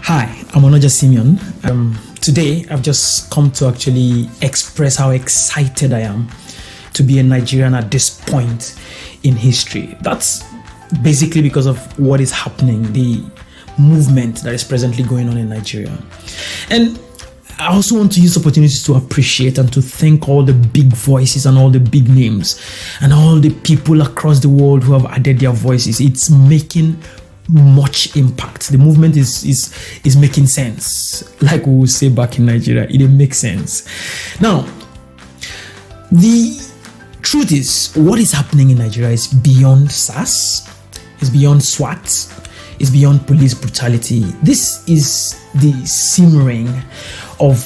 Hi, I'm Onoja Simeon. Today, I've just come to actually express how excited I am to be a Nigerian at this point in history. That's basically because of what is happening, the movement that is presently going on in Nigeria. And I also want to use opportunities to appreciate and to thank all the big voices and all the big names and all the people across the world who have added their voices. It's making much impact. The movement is making sense. Like we would say back in Nigeria, it makes sense. Now, the truth is, what is happening in Nigeria is beyond SARS, it's beyond SWAT, it's beyond police brutality. This is the simmering of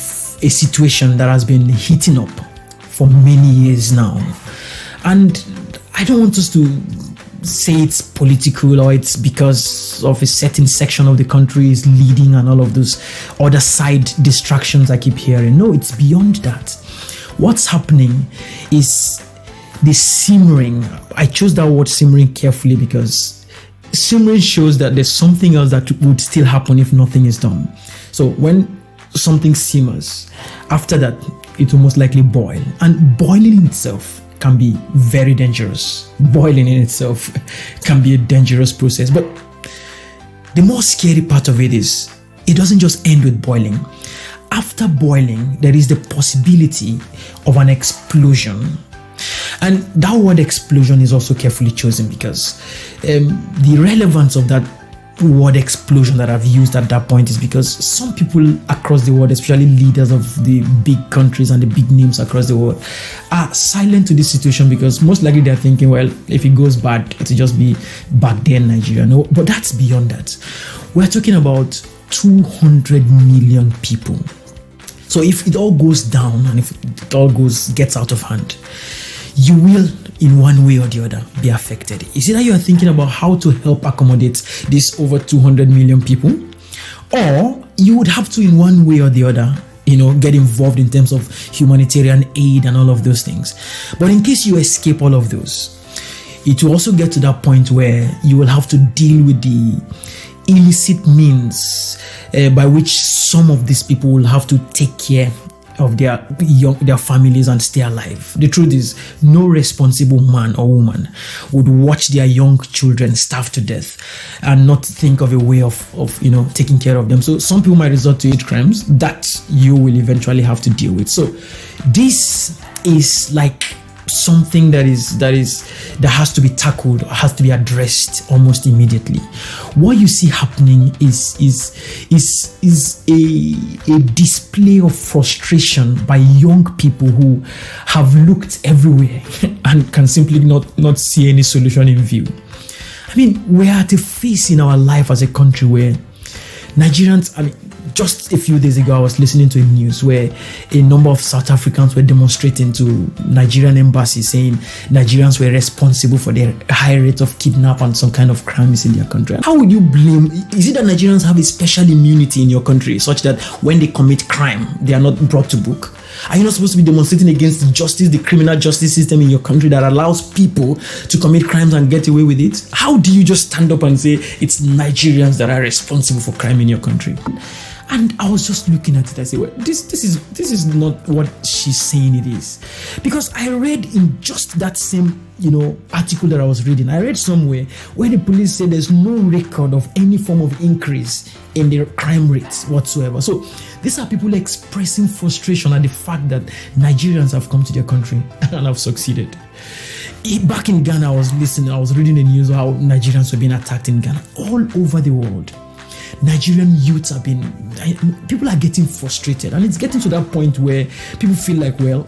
a situation that has been heating up for many years now. And I don't want us to say it's political or it's because of a certain section of the country is leading and all of those other side distractions I keep hearing. No, it's beyond that. What's happening is the simmering. I chose that word simmering carefully because simmering shows that there's something else that would still happen if nothing is done. So when something simmers, after that, it will most likely boil. And boiling in itself can be very dangerous. Boiling in itself can be a dangerous process. But the more scary part of it is, it doesn't just end with boiling. After boiling, there is the possibility of an explosion. And that word explosion is also carefully chosen because the relevance of that word explosion that I've used at that point is because some people across the world, especially leaders of the big countries and the big names across the world, are silent to this situation because most likely they're thinking, well, if it goes bad, it'll just be back there in Nigeria. No, but that's beyond that. We're talking about 200 million people. So if it all goes down and if it all gets out of hand, you will, in one way or the other, be affected. Is it that you are thinking about how to help accommodate this over 200 million people? Or you would have to, in one way or the other, get involved in terms of humanitarian aid and all of those things. But in case you escape all of those, it will also get to that point where you will have to deal with the illicit means by which some of these people will have to take care of their families and stay alive. The truth is, no responsible man or woman would watch their young children starve to death and not think of a way of taking care of them. So some people might resort to hate crimes that you will eventually have to deal with. So this is like something that has to be tackled, has to be addressed almost immediately. What you see happening is a display of frustration by young people who have looked everywhere and can simply not see any solution in view. I mean, we're at a phase in our life as a country where Nigerians, just a few days ago, I was listening to a news where a number of South Africans were demonstrating to Nigerian embassy saying Nigerians were responsible for the high rate of kidnap and some kind of crimes in their country. How would you blame? Is it that Nigerians have a special immunity in your country such that when they commit crime, they are not brought to book? Are you not supposed to be demonstrating against justice, the criminal justice system in your country that allows people to commit crimes and get away with it? How do you just stand up and say it's Nigerians that are responsible for crime in your country? And I was just looking at it. I said, well, this is not what she's saying it is. Because I read in just that same, article that I was reading, I read somewhere where the police said there's no record of any form of increase in their crime rates whatsoever. So these are people expressing frustration at the fact that Nigerians have come to their country and have succeeded. Back in Ghana, I was reading the news how Nigerians were being attacked in Ghana all over the world. Nigerian youths people are getting frustrated, and it's getting to that point where people feel like, well,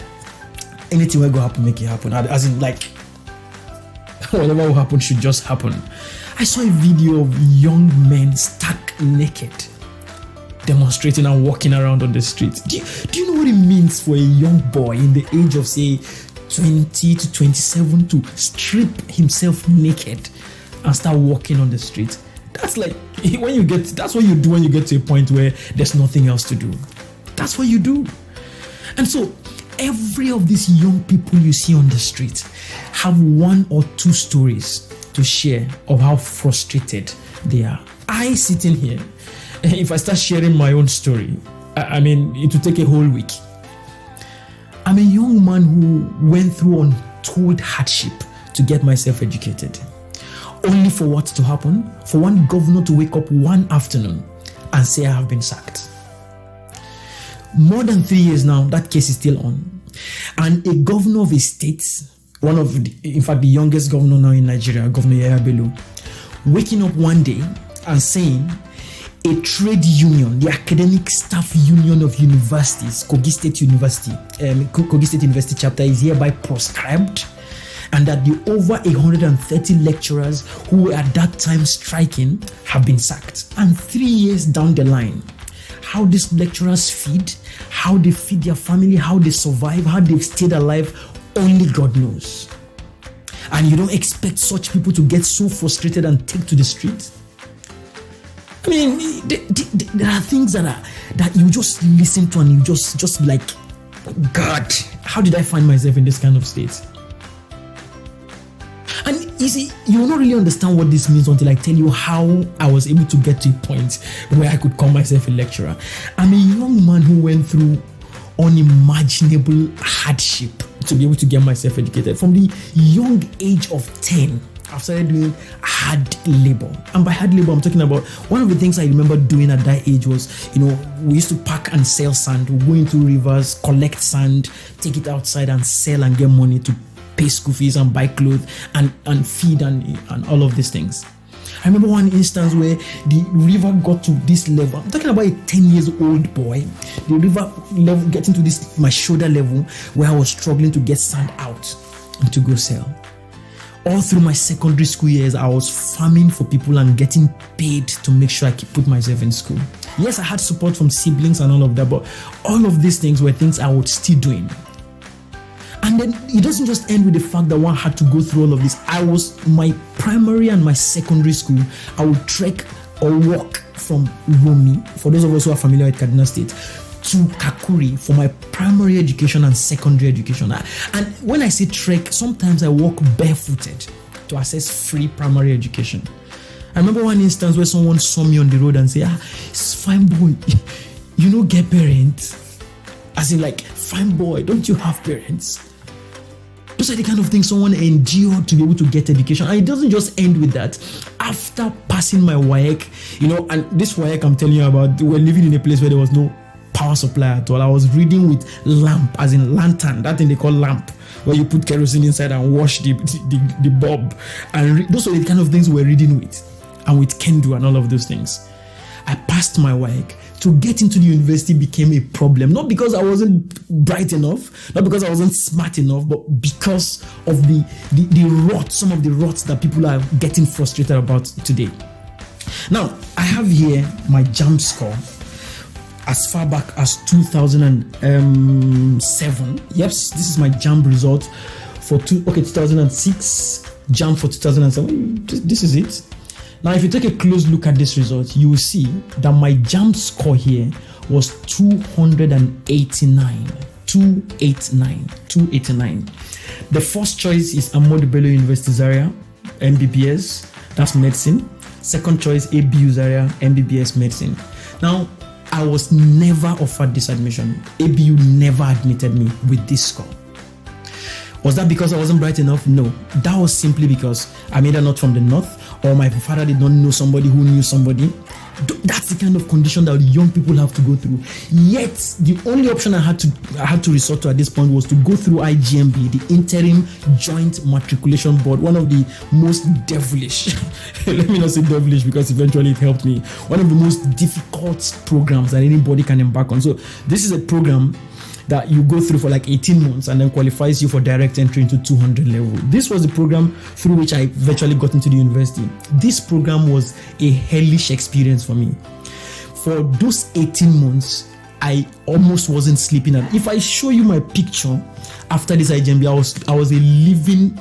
anything will go happen, make it happen. As in, like, whatever will happen should just happen. I saw a video of young men stark naked demonstrating and walking around on the street. Do you know what it means for a young boy in the age of, say, 20 to 27 to strip himself naked and start walking on the street? That's like that's what you do when you get to a point where there's nothing else to do. That's what you do. And so every of these young people you see on the street have one or two stories to share of how frustrated they are. I sitting here If I start sharing my own story, I mean, it will take a whole week. I'm a young man who went through untold hardship to get myself educated. Only for what to happen? For one governor to wake up one afternoon and say I have been sacked. More than 3 years now, that case is still on. And a governor of a state, in fact, the youngest governor now in Nigeria, Governor Yahya Bello, waking up one day and saying a trade union, the academic staff union of universities, Kogi State University chapter, is hereby proscribed, and that the over 130 lecturers who were at that time striking have been sacked. And 3 years down the line, how these lecturers feed, how they feed their family, how they survive, how they've stayed alive, only God knows. And you don't expect such people to get so frustrated and take to the streets? I mean, there are things that you just listen to and you just be like, God, how did I find myself in this kind of state? And you see, you will not really understand what this means until I tell you how I was able to get to a point where I could call myself a lecturer. I'm a young man who went through unimaginable hardship to be able to get myself educated. From the young age of 10, I've started doing hard labor. And by hard labor, I'm talking about one of the things I remember doing at that age was, we used to pack and sell sand. We go into rivers, collect sand, take it outside and sell and get money to pay school fees and buy clothes and feed and all of these things. I remember one instance where the river got to this level. I'm talking about a 10 years old boy. The river level getting to this, my shoulder level, where I was struggling to get sand out and to go sell. All through my secondary school years, I was farming for people and getting paid to make sure I could put myself in school. Yes, I had support from siblings and all of that, but all of these things were things I was still doing. And then it doesn't just end with the fact that one had to go through all of this. My primary and my secondary school, I would trek or walk from Romi, for those of us who are familiar with Kaduna State, to Kakuri for my primary education and secondary education. And when I say trek, sometimes I walk barefooted to access free primary education. I remember one instance where someone saw me on the road and said, it's fine boy, you don't get parents. As in like, fine boy, don't you have parents? Those are the kind of things someone endured to be able to get education. And it doesn't just end with that. After passing my WAEC, and this WAEC I'm telling you about, we're living in a place where there was no power supply at all. I was reading with lamp, as in lantern, that thing they call lamp, where you put kerosene inside and wash the bulb. And those are the kind of things we're reading with, and with Kendo and all of those things. I passed my WAEC. To get into the university became a problem, not because I wasn't bright enough, not because I wasn't smart enough, but because of some of the rots that people are getting frustrated about today. Now, I have here my JAMB score as far back as 2007. Yes, this is my JAMB result for 2006, JAMB for 2007. This is it. Now, if you take a close look at this result, you will see that my JAMB score here was 289. 289. The first choice is Ahmadu Bello University Zaria, MBBS, that's medicine. Second choice, ABU Zaria, MBBS medicine. Now, I was never offered this admission. ABU never admitted me with this score. Was that because I wasn't bright enough? No. That was simply because I'm either not from the north, or my father did not know somebody who knew somebody. That's the kind of condition that young people have to go through. Yet, the only option I had to resort to at this point was to go through IGMB, the Interim Joint Matriculation Board, one of the most devilish, let me not say devilish because eventually it helped me, one of the most difficult programs that anybody can embark on. So this is a program that you go through for like 18 months and then qualifies you for direct entry into 200 level. This was the program through which I virtually got into the university. This program was a hellish experience for me. For those 18 months, I almost wasn't sleeping. And if I show you my picture after this IGMB, I was a living,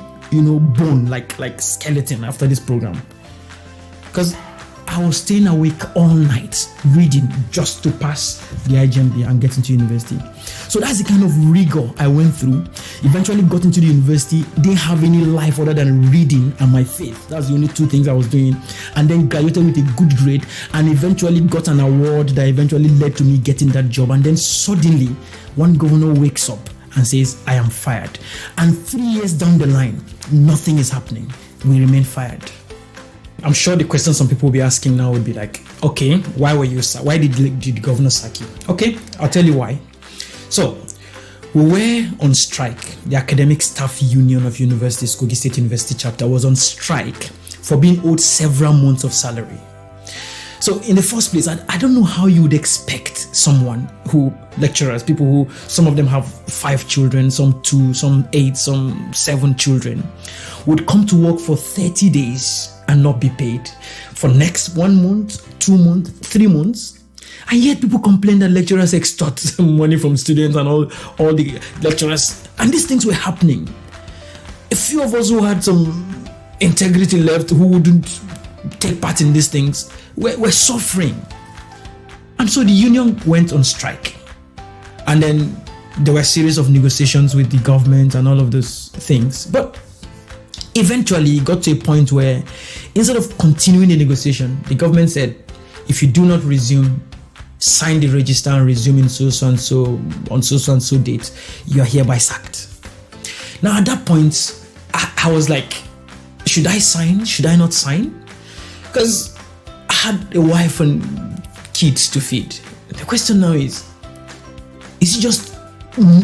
bone, like skeleton after this program. Because I was staying awake all night reading just to pass the IGMB and get into university. So that's the kind of rigor I went through. Eventually got into the university, didn't have any life other than reading and my faith. That's the only two things I was doing. And then graduated with a good grade and eventually got an award that eventually led to me getting that job. And then suddenly, one governor wakes up and says, I am fired. And 3 years down the line, nothing is happening. We remain fired. I'm sure the question some people will be asking now would be like, okay, why were you sacked? Why did the governor sack you? Okay, I'll tell you why. So, we were on strike. The Academic Staff Union of Universities, Kogi State University chapter, was on strike for being owed several months of salary. So in the first place, I don't know how you would expect someone who, lecturers, people who, some of them have 5 children, some 2, some 8, some 7 children, would come to work for 30 days and not be paid for next 1 month, 2 months, 3 months. And yet people complain that lecturers extort money from students and all the lecturers. And these things were happening. A few of us who had some integrity left, who wouldn't take part in these things, were suffering. And so the union went on strike. And then there were a series of negotiations with the government and all of those things. But eventually it got to a point where instead of continuing the negotiation, the government said, if you do not resume, sign the register and resume in so and so date, you are hereby sacked. Now at that point, I was like, should I sign? Should I not sign? Because I had a wife and kids to feed. The question now is it just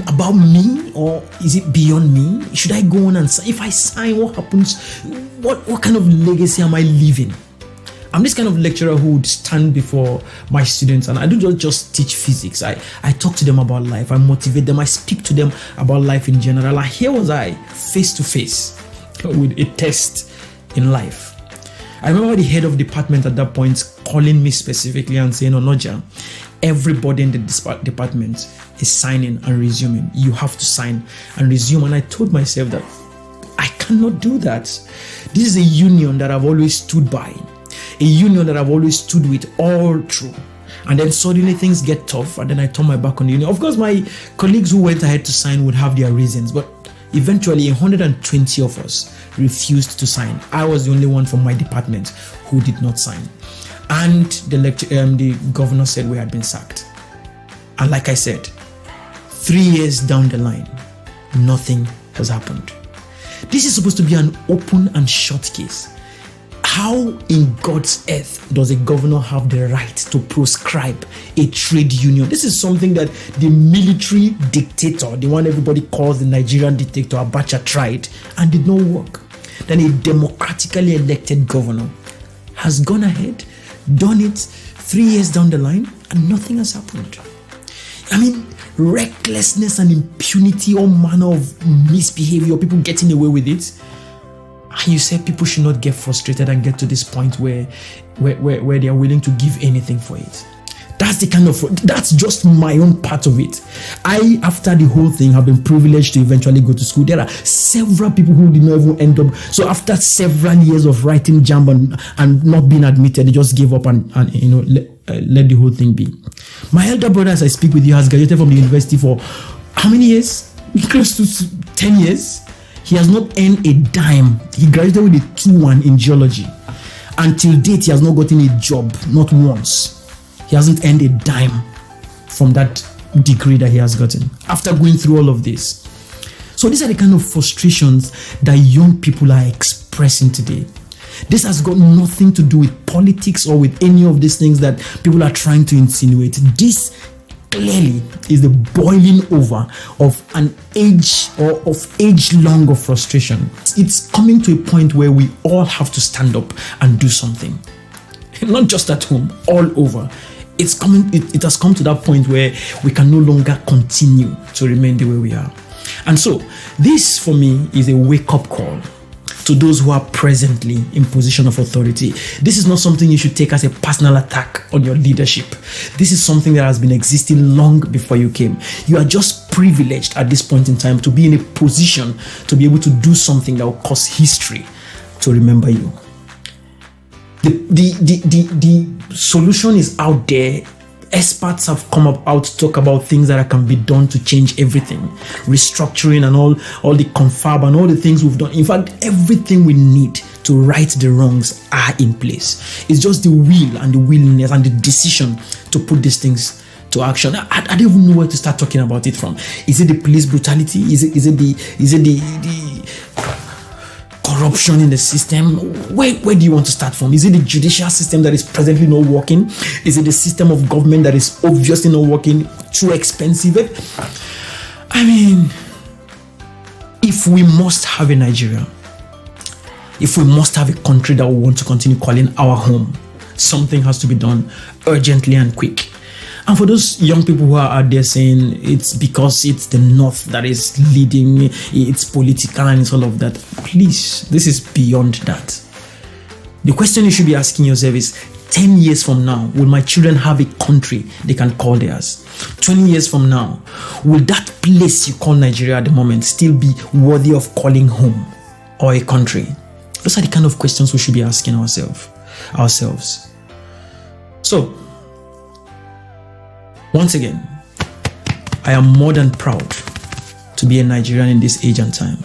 about me or is it beyond me? Should I go on and sign? If I sign, what happens? What kind of legacy am I leaving? I'm this kind of lecturer who would stand before my students, and I don't just teach physics. I talk to them about life. I motivate them. I speak to them about life in general. And here was I, face to face with a test in life. I remember the head of department at that point calling me specifically and saying, Onoja, everybody in the department is signing and resuming. You have to sign and resume. And I told myself that I cannot do that. This is a union that I've always stood by, a union that I've always stood with all through. And then suddenly things get tough, and then I turn my back on the union. Of course, my colleagues who went ahead to sign would have their reasons, but eventually 120 of us refused to sign. I was the only one from my department who did not sign. And the governor said we had been sacked. And like I said, 3 years down the line, nothing has happened. This is supposed to be an open and short case. How in God's earth does a governor have the right to proscribe a trade union? This is something that the military dictator, the one everybody calls the Nigerian dictator, Abacha, tried and did not work. Then a democratically elected governor has gone ahead, done it 3 years down the line, and nothing has happened. I mean, recklessness and impunity, all manner of misbehavior, people getting away with it. And you said people should not get frustrated and get to this point where they are willing to give anything for it. That's just my own part of it. I, after the whole thing, have been privileged to eventually go to school. There are several people who did not even end up. So after several years of writing JAMB and not being admitted, they just gave up and let the whole thing be. My elder brother, as I speak with you, has graduated from the university for how many years? Close to 10 years. He has not earned a dime. He graduated with a 2-1 in geology. Until date, he has not gotten a job, not once. He hasn't earned a dime from that degree that he has gotten after going through all of this. So these are the kind of frustrations that young people are expressing today. This has got nothing to do with politics or with any of these things that people are trying to insinuate. This clearly is the boiling over of an age or of age-long of frustration. It's coming to a point where we all have to stand up and do something. Not just at home, all over. It has come to that point where we can no longer continue to remain the way we are. And so this for me is a wake-up call to those who are presently in position of authority. This is not something you should take as a personal attack on your leadership. This is something that has been existing long before you came. You are just privileged at this point in time to be in a position to be able to do something that will cause history to remember you. The solution is out there. Experts have come out to talk about things that can be done to change everything, restructuring and all the confab and all the things we've done. In fact, everything we need to right the wrongs are in place. It's just the will and the willingness and the decision to put these things to action. I don't even know where to start talking about it from. Is it the police brutality? Is it the corruption in the system? Where do you want to start from? Is it the judicial system that is presently not working? Is it the system of government that is obviously not working, too expensive? I mean, if we must have a Nigeria, if we must have a country that we want to continue calling our home, something has to be done urgently and quick. And for those young people who are out there saying it's because it's the North that is leading, it's political and it's all of that, please, this is beyond that. The question you should be asking yourself is, 10 years from now, will my children have a country they can call theirs? 20 years from now, will that place you call Nigeria at the moment still be worthy of calling home or a country? Those are the kind of questions we should be asking ourselves. So, once again, I am more than proud to be a Nigerian in this age and time.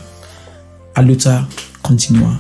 Aluta continua.